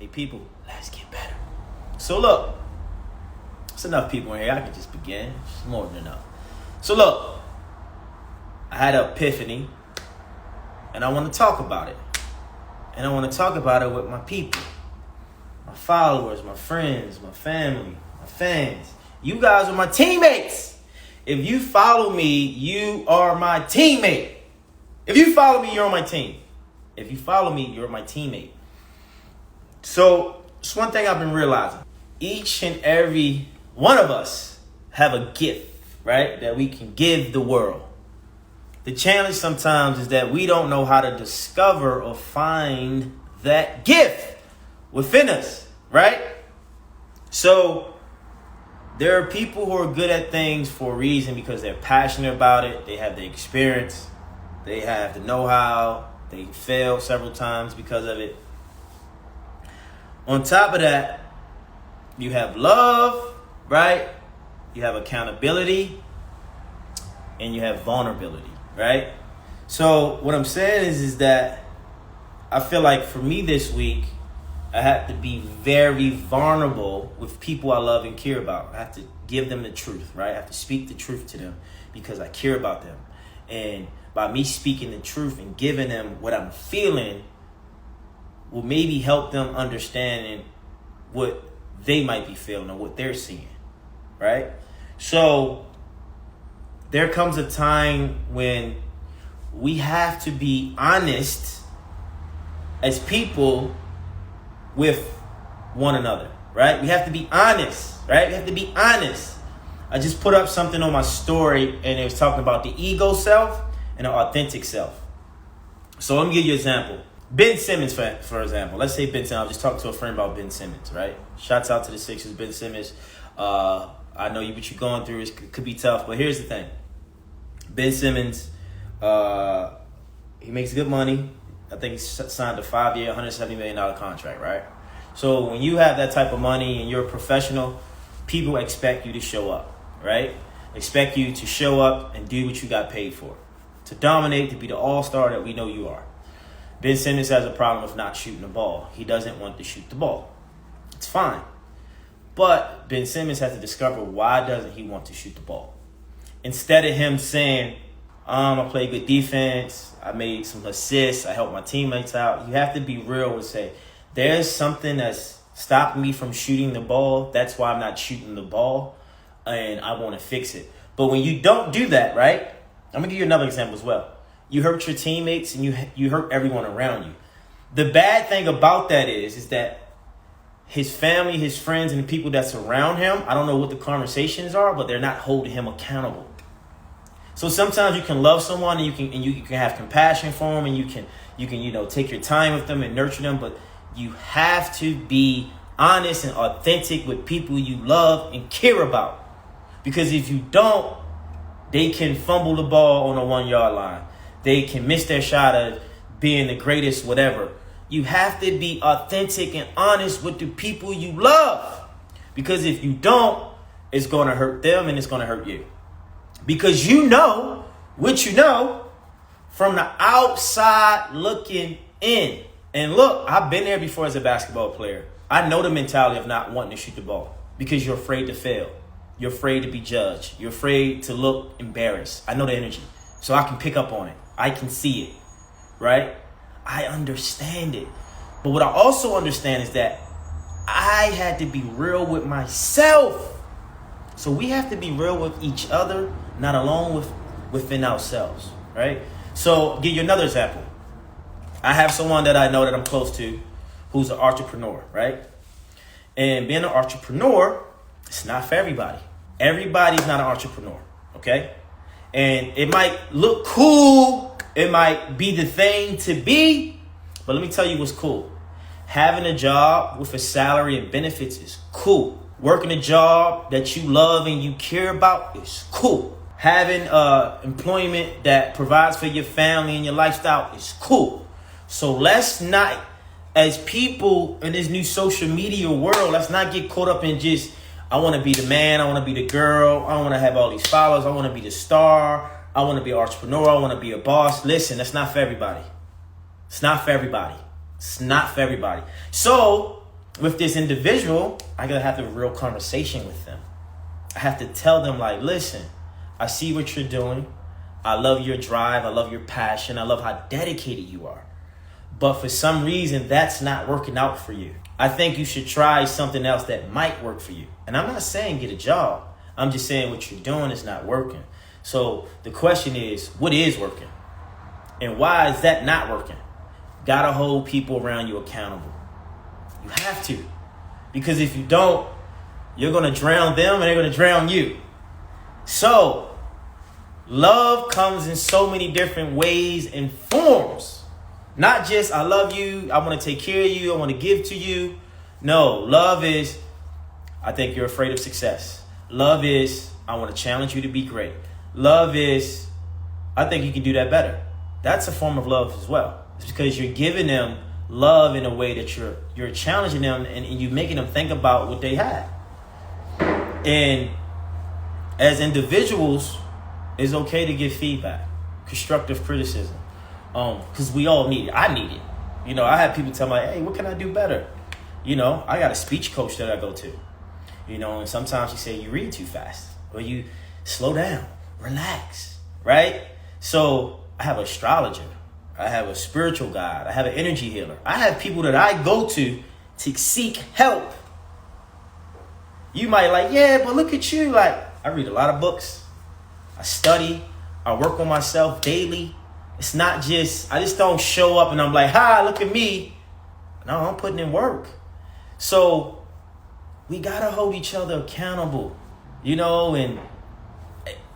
Hey, people, let's get better. So, look, it's enough people in here. I can just begin. It's more than enough. So, look, I had an epiphany, and I want to talk about it. And I want to talk about it with my people, my followers, my friends, my family, my fans. You guys are my teammates. If you follow me, you are my teammate. If you follow me, you're on my team. If you follow me, you're my teammate. So, it's one thing I've been realizing. Each and every one of us have a gift, right, that we can give the world. The challenge sometimes is that we don't know how to discover or find that gift within us, right? So, there are people who are good at things for a reason because they're passionate about it. They have the experience. They have the know-how. They failed several times because of it. On top of that, you have love, right? You have accountability, and you have vulnerability, right? So what I'm saying is that I feel like for me this week, I have to be very vulnerable with people I love and care about. I have to give them the truth, right? I have to speak the truth to them because I care about them. And by me speaking the truth and giving them what I'm feeling will maybe help them understand what they might be feeling or what they're seeing, right? So there comes a time when we have to be honest as people with one another, right? We have to be honest, right? We have to be honest. I just put up something on my story and it was talking about the ego self and the authentic self. So let me give you an example. Ben Simmons, for example. Let's say Ben Simmons. I was just talking to a friend about Ben Simmons, right? Shouts out to the Sixers, Ben Simmons. I know what you're going through. It could be tough, but here's the thing. Ben Simmons, he makes good money. I think he signed a 5-year, $170 million contract, right? So when you have that type of money and you're a professional, people expect you to show up, right? Expect you to show up and do what you got paid for. To dominate, to be the all-star that we know you are. Ben Simmons has a problem with not shooting the ball. He doesn't want to shoot the ball. It's fine. But Ben Simmons has to discover why doesn't he want to shoot the ball. Instead of him saying, I play good defense, I made some assists, I helped my teammates out, you have to be real and say, there's something that's stopping me from shooting the ball. That's why I'm not shooting the ball, and I want to fix it. But when you don't do that, right, I'm going to give you another example as well. You hurt your teammates and you hurt everyone around you. The bad thing about that is that his family, his friends, and the people that's around him, I don't know what the conversations are, but they're not holding him accountable. So sometimes you can love someone and you can have compassion for them and you can take your time with them and nurture them, but you have to be honest and authentic with people you love and care about. Because if you don't, they can fumble the ball on the 1-yard line. They can miss their shot of being the greatest, whatever. You have to be authentic and honest with the people you love. Because if you don't, it's going to hurt them and it's going to hurt you. Because you know what you know from the outside looking in. And look, I've been there before as a basketball player. I know the mentality of not wanting to shoot the ball because you're afraid to fail. You're afraid to be judged. You're afraid to look embarrassed. I know the energy. So I can pick up on it. I can see it, right? I understand it. But what I also understand is that I had to be real with myself. So we have to be real with each other, not alone within ourselves, right? So give you another example. I have someone that I know that I'm close to who's an entrepreneur, right? And being an entrepreneur, it's not for everybody. Everybody's not an entrepreneur, okay? And it might look cool. It might be the thing to be. But let me tell you what's cool. Having a job with a salary and benefits is cool. Working a job that you love and you care about is cool. Having employment that provides for your family and your lifestyle is cool. So let's not, as people in this new social media world, let's not get caught up in just, I want to be the man, I want to be the girl, I want to have all these followers, I want to be the star, I want to be an entrepreneur, I want to be a boss. Listen, that's not for everybody. It's not for everybody. It's not for everybody. So with this individual, I gotta have a real conversation with them. I have to tell them, like, listen, I see what you're doing. I love your drive. I love your passion. I love how dedicated you are. But for some reason, that's not working out for you. I think you should try something else that might work for you. And I'm not saying get a job. I'm just saying what you're doing is not working. So the question is, what is working? And why is that not working? Gotta hold people around you accountable. You have to. Because if you don't, you're going to drown them and they're going to drown you. So love comes in so many different ways and forms. Not just, I love you, I want to take care of you, I want to give to you. No, love is, I think you're afraid of success. Love is, I want to challenge you to be great. Love is, I think you can do that better. That's a form of love as well. It's because you're giving them love in a way that you're challenging them and you're making them think about what they have. And as individuals, it's okay to give feedback, constructive criticism, because we all need it. I need it. You know, I have people tell me, hey, what can I do better? You know, I got a speech coach that I go to. You know, and sometimes she say you read too fast or you slow down, relax, right? So I have an astrologer. I have a spiritual guide. I have an energy healer. I have people that I go to seek help. You might like, yeah, but look at you. Like, I read a lot of books. I study. I work on myself daily. It's not just, I just don't show up and I'm like, hi, look at me. No, I'm putting in work. So we got to hold each other accountable, you know, and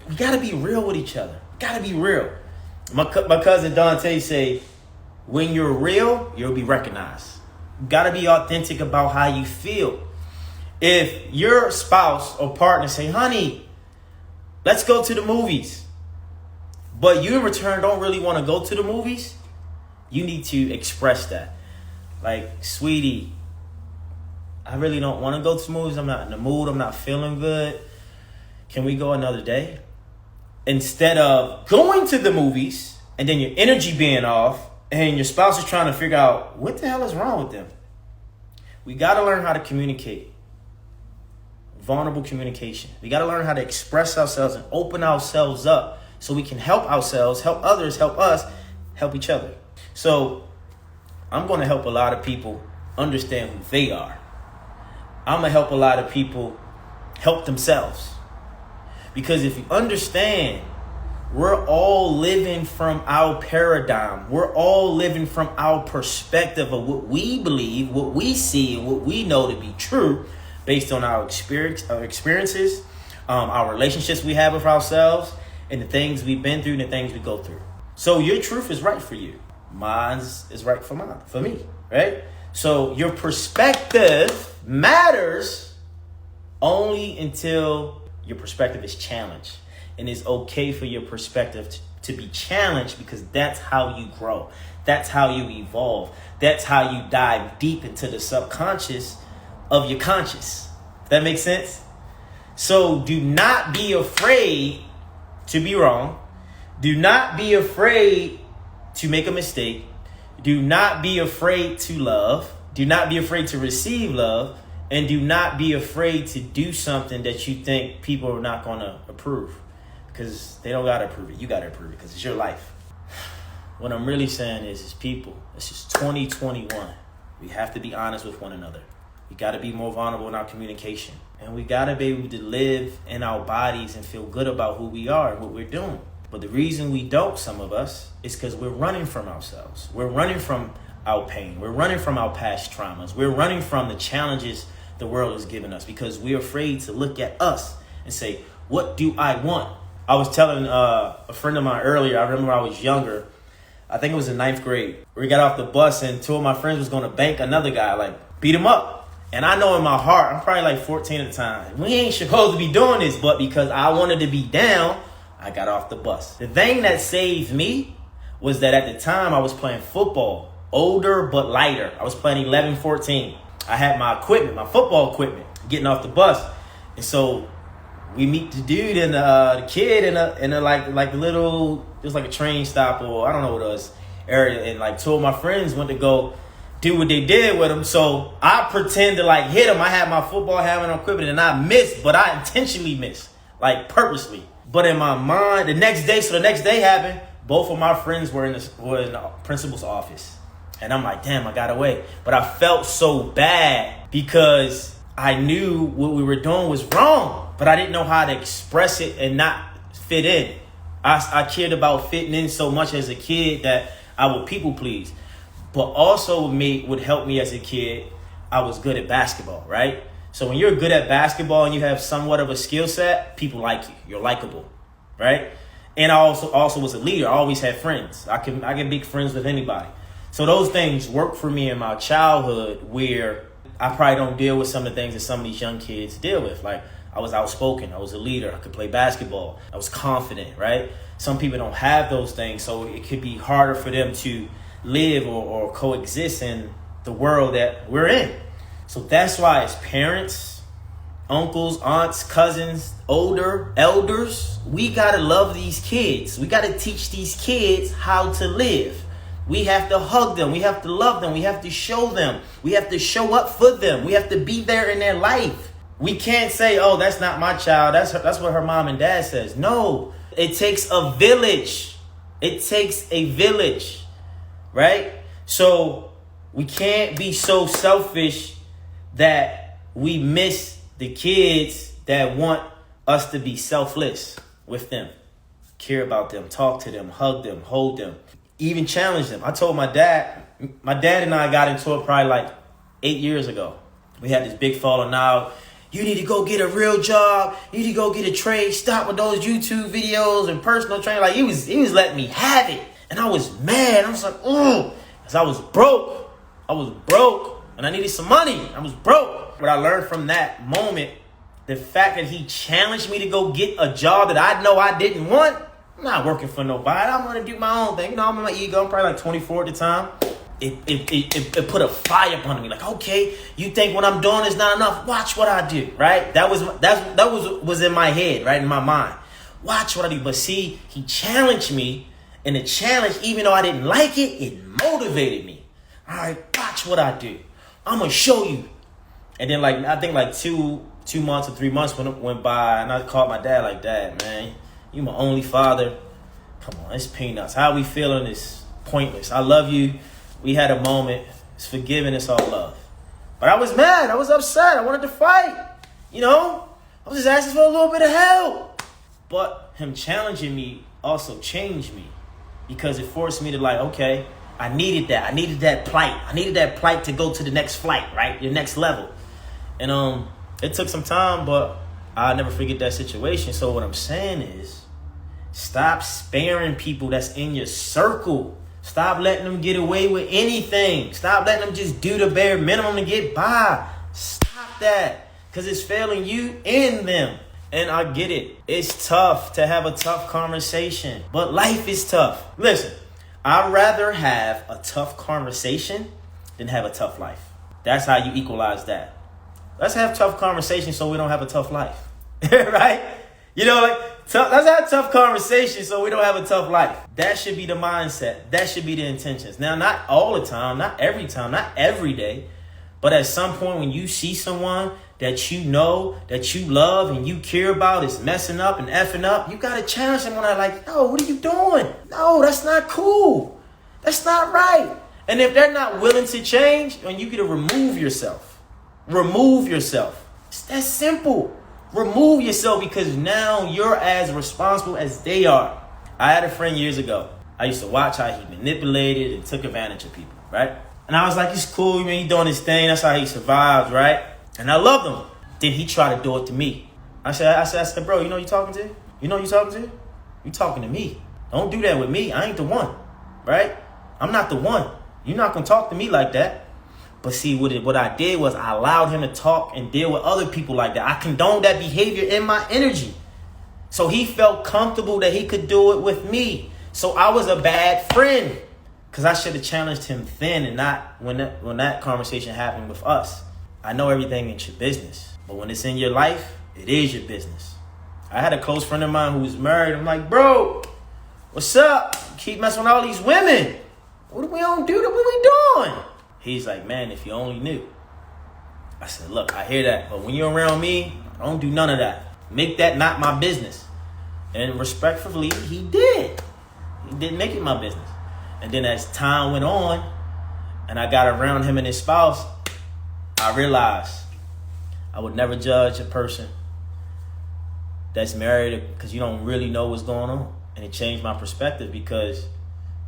we got to be real with each other. Got to be real. My cousin Dante say, when you're real, you'll be recognized. You got to be authentic about how you feel. If your spouse or partner say, honey, let's go to the movies, but you in return don't really want to go to the movies, you need to express that. Like, sweetie, I really don't want to go to the movies. I'm not in the mood. I'm not feeling good. Can we go another day? Instead of going to the movies and then your energy being off and your spouse is trying to figure out what the hell is wrong with them. We got to learn how to communicate. Vulnerable communication. We got to learn how to express ourselves and open ourselves up so we can help ourselves, help others, help us, help each other. So I'm going to help a lot of people understand who they are. I'm going to help a lot of people help themselves. Because if you understand, we're all living from our paradigm. We're all living from our perspective of what we believe, what we see, and what we know to be true based on our experiences, our relationships we have with ourselves, and the things we've been through and the things we go through. So your truth is right for you. Mine is right for me, right? So your perspective matters only until your perspective is challenged. And it's okay for your perspective to be challenged, because that's how you grow. That's how you evolve. That's how you dive deep into the subconscious of your conscious. That makes sense? So do not be afraid to be wrong. Do not be afraid to make a mistake. Do not be afraid to love. Do not be afraid to receive love. And do not be afraid to do something that you think people are not going to approve, because they don't got to approve it. You got to approve it because it's your life. What I'm really saying is people, it's just 2021. We have to be honest with one another. We got to be more vulnerable in our communication. And we got to be able to live in our bodies and feel good about who we are and what we're doing. But the reason we don't, some of us, is because we're running from ourselves. We're running from our pain. We're running from our past traumas. We're running from the challenges the world has given us, because we're afraid to look at us and say, what do I want? I was telling a friend of mine earlier, I remember I was younger, I think it was in 9th grade. We got off the bus and two of my friends was going to bank another guy, like beat him up. And I know in my heart, I'm probably like 14 at the time, we ain't supposed to be doing this, but because I wanted to be down, I got off the bus. The thing that saved me was that at the time I was playing football, older but lighter. I was playing 11, 14. I had my equipment, my football equipment, getting off the bus. And so we meet the dude and the kid in a like little, just like a train stop, or I don't know what it was, area. And like two of my friends went to go do what they did with him. So I pretend to like hit him. I had my football helmet on equipment and I missed, but I intentionally missed, like purposely. But in my mind, the next day happened, both of my friends were in the principal's office. And I'm like, damn, I got away. But I felt so bad because I knew what we were doing was wrong, but I didn't know how to express it and not fit in. I cared about fitting in so much as a kid that I would people please. But also would help me as a kid, I was good at basketball, right? So when you're good at basketball and you have somewhat of a skill set, people like you. You're likable, right? And I also was a leader. I always had friends. I can make friends with anybody. So those things worked for me in my childhood where I probably don't deal with some of the things that some of these young kids deal with. Like I was outspoken. I was a leader. I could play basketball. I was confident, right? Some people don't have those things. So it could be harder for them to live or coexist in the world that we're in. So that's why as parents, uncles, aunts, cousins, elders, we got to love these kids. We got to teach these kids how to live. We have to hug them. We have to love them. We have to show them. We have to show up for them. We have to be there in their life. We can't say, oh, that's not my child. That's what her mom and dad says. No, it takes a village. It takes a village, right? So we can't be so selfish that we miss the kids that want us to be selfless with them. Care about them, talk to them, hug them, hold them, even challenge them. I told my dad and I got into it probably like 8 years ago. We had this big falling out. You need to go get a real job. You need to go get a trade. Stop with those YouTube videos and personal training. Like he was letting me have it. And I was mad. I was like, because I was broke. And I needed some money. I was broke. What I learned from that moment, the fact that he challenged me to go get a job that I know I didn't want. I'm not working for nobody. I'm going to do my own thing. You know, I'm in my ego. I'm probably like 24 at the time. It put a fire upon me. Like, okay, you think what I'm doing is not enough? Watch what I do, right? That was in my head, right, in my mind. Watch what I do. But see, he challenged me. And the challenge, even though I didn't like it, it motivated me. All right, watch what I do. I'm going to show you. And then, like, I think like two months or 3 months went by, and I called my dad like, Dad, man, you my only father. Come on, it's peanuts. How we feeling is pointless. I love you. We had a moment. It's forgiving. It's all love. But I was mad. I was upset. I wanted to fight. You know? I was just asking for a little bit of help. But him challenging me also changed me. Because it forced me to like, okay, I needed that. I needed that plight. I needed that plight to go to the next flight, right? The next level. And it took some time, but I'll never forget that situation. So what I'm saying is, stop sparing people that's in your circle. Stop letting them get away with anything. Stop letting them just do the bare minimum to get by. Stop that. Because it's failing you and them. And I get it. It's tough to have a tough conversation. But life is tough. Listen, I'd rather have a tough conversation than have a tough life. That's how you equalize that. Let's have tough conversations so we don't have a tough life. Right? You know, like, let's have tough conversations so we don't have a tough life. That should be the mindset. That should be the intentions. Now, not all the time, not every day. But at some point when you see someone that you know, that you love and you care about is messing up and effing up, you got to challenge them on that. Like, no, what are you doing? No, that's not cool. That's not right. And if they're not willing to change, then you got to remove yourself. Remove yourself. It's that simple. Remove yourself because now you're as responsible as they are. I had a friend years ago. I used to watch how he manipulated and took advantage of people, right? And I was like, it's cool, man, he doing his thing. That's how he survived, right? And I loved him. Then he tried to do it to me. I said, bro, you know who you talking to? You know who you talking to? You talking to me. Don't do that with me. I ain't the one, right? I'm not the one. You're not going to talk to me like that. But see, what I did was I allowed him to talk and deal with other people like that. I condoned that behavior in my energy. So he felt comfortable that he could do it with me. So I was a bad friend because I should have challenged him then and not when that conversation happened with us. I know everything ain't your business, but when it's in your life, it is your business. I had a close friend of mine who was married. I'm like, bro, what's up? You keep messing with all these women. What do we don't do? What we doing? He's like, man, if you only knew. I said, look, I hear that, but when you're around me, I don't do none of that. Make that not my business. And respectfully, he did. He didn't make it my business. And then as time went on, and I got around him and his spouse, I realized I would never judge a person that's married because you don't really know what's going on. And it changed my perspective because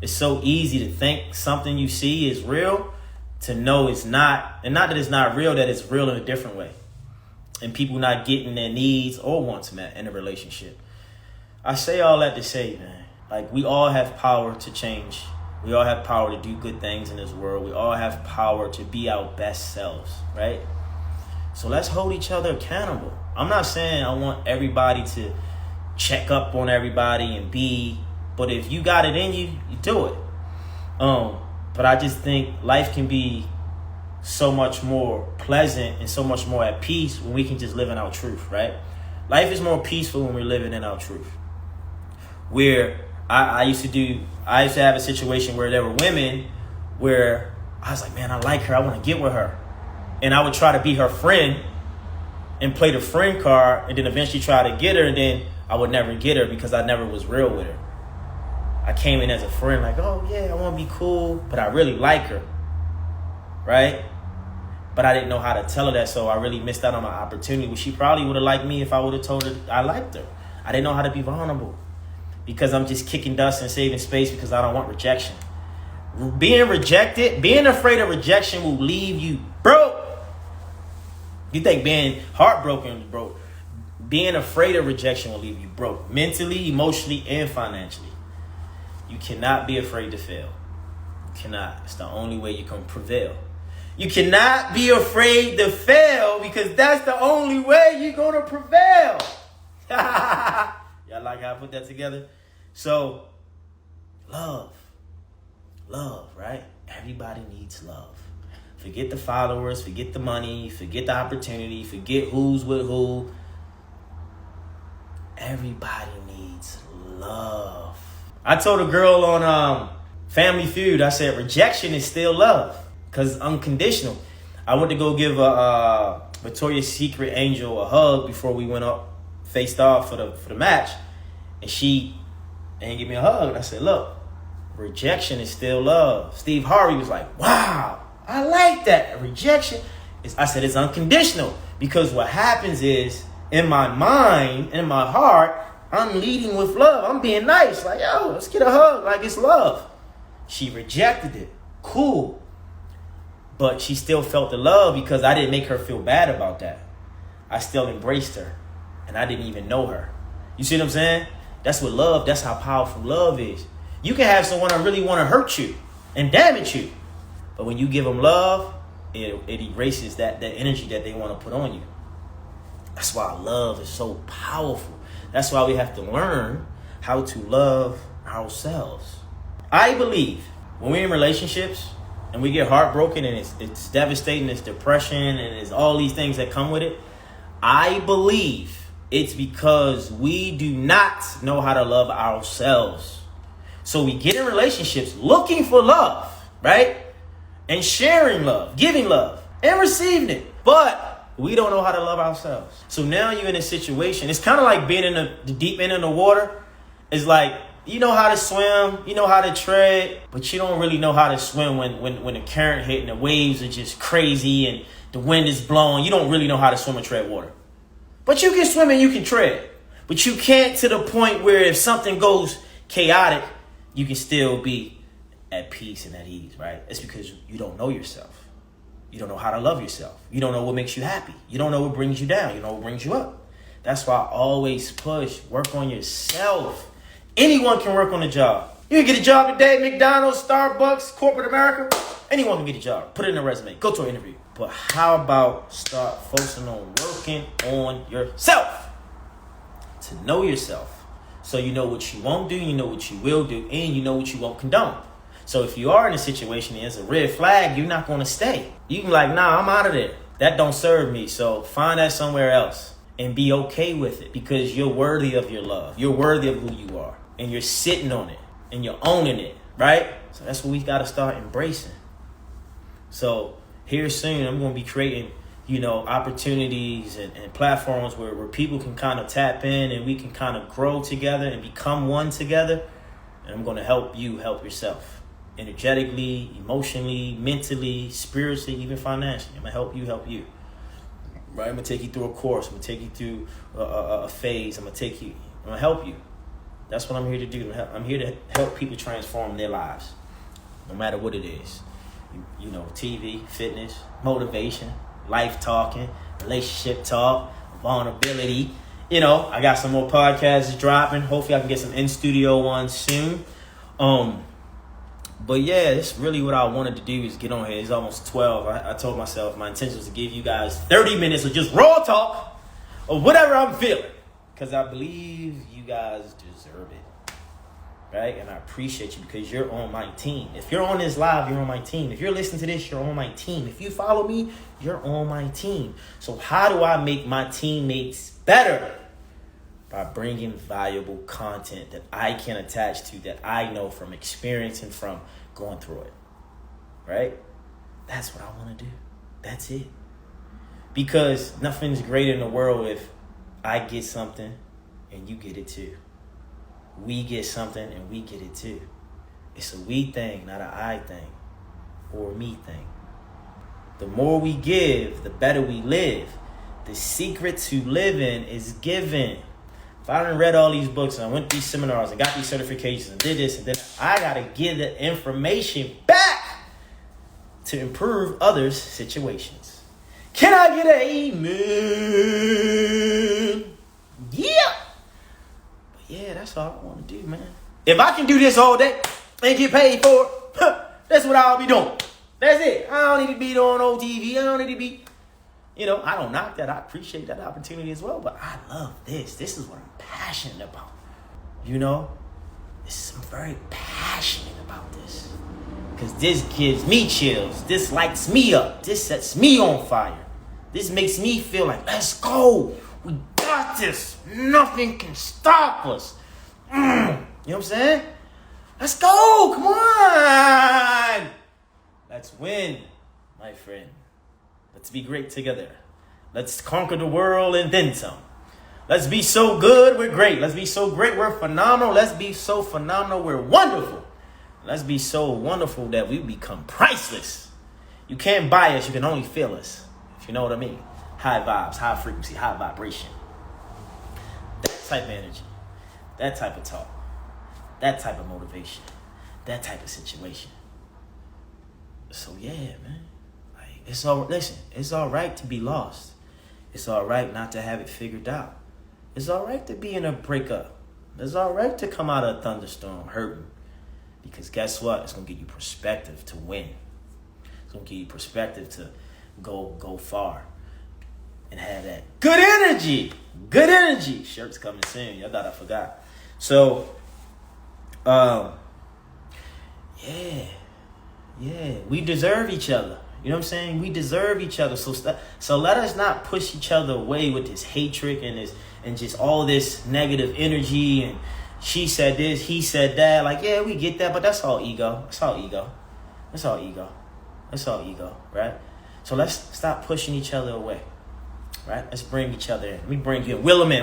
it's so easy to think something you see is real to know it's not. And not that it's not real, that it's real in a different way. And people not getting their needs or wants met in a relationship. I say all that to say, man, like we all have power to change. We all have power to do good things in this world. We all have power to be our best selves, right? So let's hold each other accountable. I'm not saying I want everybody to check up on everybody and but if you got it in you, you do it. But I just think life can be so much more pleasant and so much more at peace when we can just live in our truth, right? Life is more peaceful when we're living in our truth. Where I used to have a situation where there were women where I was like, man, I like her. I want to get with her. And I would try to be her friend and play the friend card and then eventually try to get her. And then I would never get her because I never was real with her. I came in as a friend like, oh, yeah, I want to be cool. But I really like her. Right? But I didn't know how to tell her that. So I really missed out on my opportunity. She probably would have liked me if I would have told her I liked her. I didn't know how to be vulnerable. Because I'm just kicking dust and saving space because I don't want rejection. Being rejected, being afraid of rejection will leave you broke. You think being heartbroken is broke. Being afraid of rejection will leave you broke. Mentally, emotionally, and financially. You cannot be afraid to fail. You cannot. It's the only way you can prevail. You cannot be afraid to fail because that's the only way you're going to prevail. Y'all like how I put that together? So, love, right? Everybody needs love. Forget the followers, forget the money, forget the opportunity, forget who's with who. Everybody needs love. I told a girl on Family Feud, I said, rejection is still love because unconditional. I went to go give a Victoria's Secret Angel a hug before we went up, faced off for the match. And she didn't give me a hug. And I said, look, rejection is still love. Steve Harvey was like, wow, I like that. Rejection I said, it's unconditional. Because what happens is, in my mind, in my heart, I'm leading with love. I'm being nice. Like, yo, let's get a hug. Like, it's love. She rejected it. Cool. But she still felt the love because I didn't make her feel bad about that. I still embraced her. And I didn't even know her. You see what I'm saying? That's what love, that's how powerful love is. You can have someone that really want to hurt you and damage you. But when you give them love, it erases that energy that they want to put on you. That's why love is so powerful. That's why we have to learn how to love ourselves. I believe when we're in relationships and we get heartbroken and it's devastating, it's depression, and it's all these things that come with it, I believe it's because we do not know how to love ourselves. So we get in relationships looking for love, right? And sharing love, giving love, and receiving it. But we don't know how to love ourselves. So now you're in a situation. It's kind of like being in the deep end of the water. It's like, you know how to swim, you know how to tread, but you don't really know how to swim when the current hit and the waves are just crazy and the wind is blowing. You don't really know how to swim and tread water. But you can swim and you can tread. But you can't to the point where if something goes chaotic, you can still be at peace and at ease, right? It's because you don't know yourself. You don't know how to love yourself. You don't know what makes you happy. You don't know what brings you down. You know what brings you up. That's why I always push, work on yourself. Anyone can work on a job. You can get a job today, McDonald's, Starbucks, corporate America. Anyone can get a job. Put it in a resume. Go to an interview. But how about start focusing on working on yourself? To know yourself. So you know what you won't do, you know what you will do, and you know what you won't condone. So if you are in a situation and it's a red flag, you're not going to stay. You can be like, nah, I'm out of there. That don't serve me. So find that somewhere else and be okay with it because you're worthy of your love. You're worthy of who you are. And you're sitting on it and you're owning it, right? So that's what we got to start embracing. So here soon, I'm going to be creating, opportunities and platforms where people can kind of tap in and we can kind of grow together and become one together. And I'm going to help you help yourself energetically, emotionally, mentally, spiritually, even financially. I'm going to help you. Right? I'm going to take you through a course. I'm going to take you through a phase. I'm going to help you. That's what I'm here to do. I'm here to help people transform their lives, no matter what it is. TV, fitness, motivation, life talking, relationship talk, vulnerability. I got some more podcasts dropping. Hopefully I can get some in-studio ones soon. But yeah, it's really what I wanted to do is get on here. It's almost 12. I told myself my intention was to give you guys 30 minutes of just raw talk of whatever I'm feeling. Because I believe you guys deserve it. Right? And I appreciate you because you're on my team. If you're on this live, you're on my team. If you're listening to this, you're on my team. If you follow me, you're on my team. So how do I make my teammates better? By bringing valuable content that I can attach to, that I know from experience and from going through it. Right? That's what I want to do. That's it. Because nothing's greater in the world if I get something and you get it too. We get something and we get it too. It's a we thing, not an I thing or a me thing. The more we give, the better we live. The secret to living is giving. If I done read all these books and I went to these seminars and got these certifications and did this and then I got to give the information back to improve others' situations. Can I get an amen? Yeah. Yeah, that's all I want to do, man. If I can do this all day and get paid for it, that's what I'll be doing. That's it. I don't need to be doing no TV. I don't need to be, I don't knock that. I appreciate that opportunity as well. But I love this. This is what I'm passionate about. I'm very passionate about this. Because this gives me chills. This lights me up. This sets me on fire. This makes me feel like, let's go. We got this. Nothing can stop us. You know what I'm saying? Let's go. Come on. Let's win, my friend. Let's be great together. Let's conquer the world and then some. Let's be so good, we're great. Let's be so great, we're phenomenal. Let's be so phenomenal, we're wonderful. Let's be so wonderful that we become priceless. You can't buy us, you can only feel us. If you know what I mean. High vibes, high frequency, high vibration. That type of energy, that type of talk, that type of motivation, that type of situation. So yeah, man. It's all right to be lost. It's all right not to have it figured out. It's all right to be in a breakup. It's all right to come out of a thunderstorm hurting. Because guess what? It's going to give you perspective to win. It's going to give you perspective to go far. And have that good energy. Good energy. Shirt's coming soon. Y'all thought I forgot. So, yeah. We deserve each other. You know what I'm saying? We deserve each other. So let us not push each other away with this hatred and just all this negative energy and she said this, he said that. Like, yeah, we get that, but that's all ego. It's all ego. It's all ego. It's all ego, right? So let's stop pushing each other away, right? Let's bring each other in. Let me bring you in. Willerman.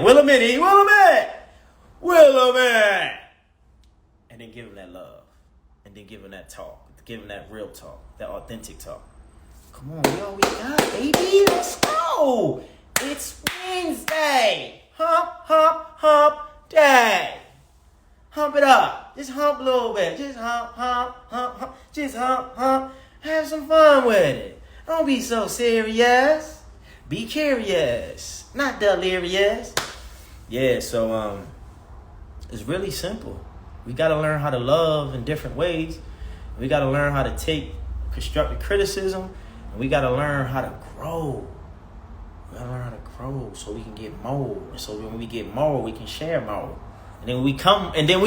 And then give him that love. And then give him that talk. Give him that real talk. That authentic talk. Come on, we all we got, baby. Let's go. It's Wednesday. Hump day. Hump it up. Just hump a little bit. Just hump. Just hump. Have some fun with it. Don't be so serious. Be curious. Not delirious. Yeah, so it's really simple. We got to learn how to love in different ways. We got to learn how to take constructive criticism. And we got to learn how to grow. We got to learn how to grow so we can get more. And so when we get more, we can share more. And then we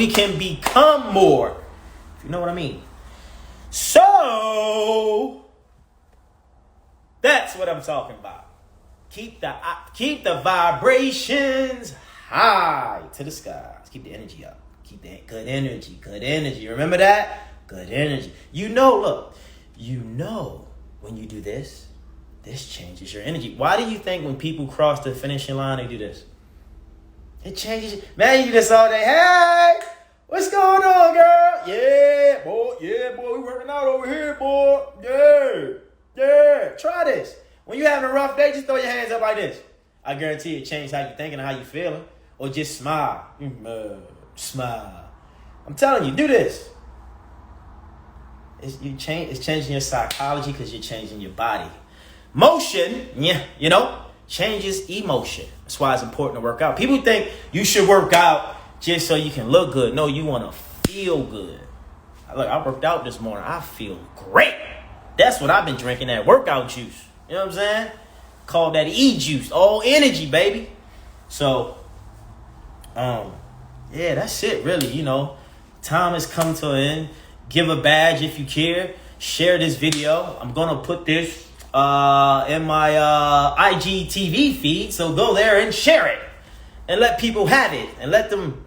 can become more. If you know what I mean. So that's what I'm talking about. Keep the vibrations high to the skies. Keep the energy up. Keep that good energy. Remember that? Good energy. when you do this, this changes your energy. Why do you think when people cross the finishing line, they do this? It changes. Man, you do this all day. Hey, what's going on, girl? Yeah, boy. Yeah, boy. We working out over here, boy. Yeah. Yeah. Try this. When you're having a rough day, just throw your hands up like this. I guarantee it changes how you're thinking and how you're feeling. Or just smile. Smile. I'm telling you, do this. It's changing your psychology because you're changing your body. Motion, changes emotion. That's why it's important to work out. People think you should work out just so you can look good. No, you want to feel good. Look, I worked out this morning. I feel great. That's what I've been drinking, that workout juice. You know what I'm saying? Call that E-juice. All energy, baby. So, yeah, that's it, really. Time has come to an end. Give a badge if you care. Share this video. I'm going to put this in my IGTV feed. So go there and share it. And let people have it. And let them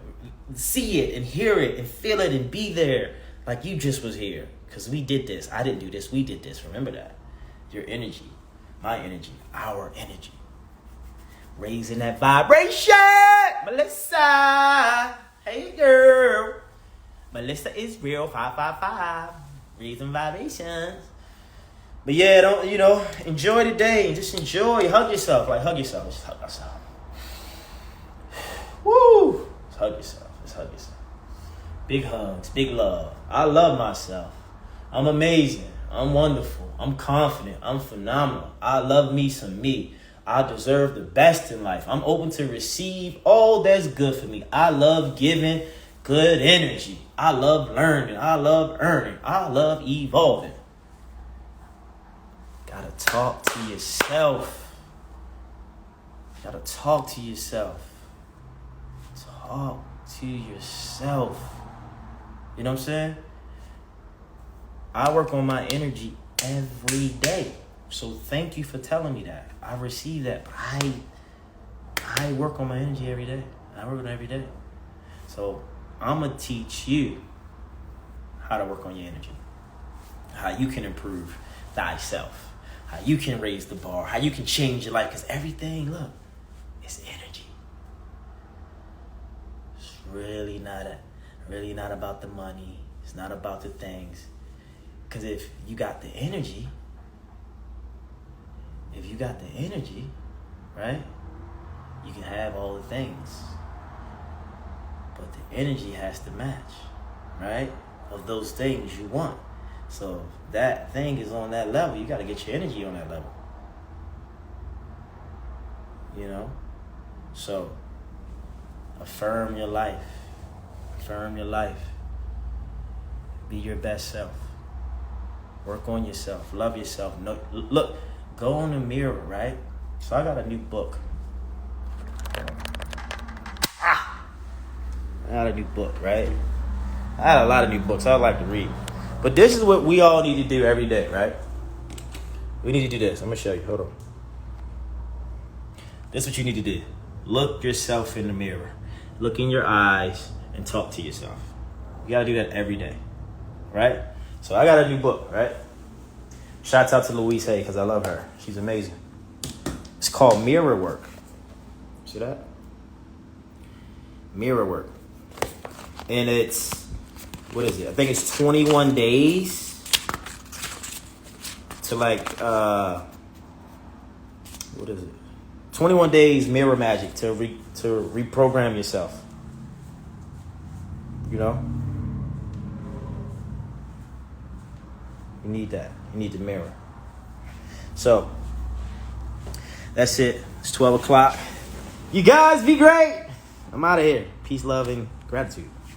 see it and hear it and feel it and be there like you just was here. Because we did this. I didn't do this. We did this. Remember that. Your energy. My energy. Our energy. Raising that vibration. Melissa. Hey, girl. Melissa is real. 555. Raising vibrations. But yeah, don't, enjoy the day. Just enjoy. Hug yourself. Like, hug yourself. Just hug yourself. Woo. Just hug yourself. Just hug yourself. Big hugs. Big love. I love myself. I'm amazing. I'm wonderful. I'm confident. I'm phenomenal. I love me some me. I deserve the best in life. I'm open to receive all that's good for me. I love giving good energy. I love learning. I love earning. I love evolving. Gotta talk to yourself. Gotta talk to yourself. Talk to yourself. You know what I'm saying? I work on my energy every day. So thank you for telling me that. I receive that. I work on my energy every day. I work on it every day. So I'm going to teach you how to work on your energy. How you can improve thyself. How you can raise the bar. How you can change your life. Because everything, look, it's energy. It's really not about the money. It's not about the things. Because if you got the energy, right, you can have all the things. But the energy has to match, right, of those things you want. So if that thing is on that level, you got to get your energy on that level. So affirm your life. Affirm your life. Be your best self. Work on yourself. Love yourself. No, look, go on the mirror, right? So I got a new book. I got a new book, right? I had a lot of new books I like to read. But this is what we all need to do every day, right? We need to do this. I'm going to show you. Hold on. This is what you need to do. Look yourself in the mirror. Look in your eyes and talk to yourself. You got to do that every day, right? So I got a new book, right? Shouts out to Louise Hay because I love her. She's amazing. It's called Mirror Work. See that? Mirror Work. And it's, what is it? I think it's 21 days to what is it? 21 days mirror magic to reprogram yourself. You need that. You need the mirror. So, that's it. It's 12 o'clock. You guys be great. I'm out of here. Peace, love, and gratitude.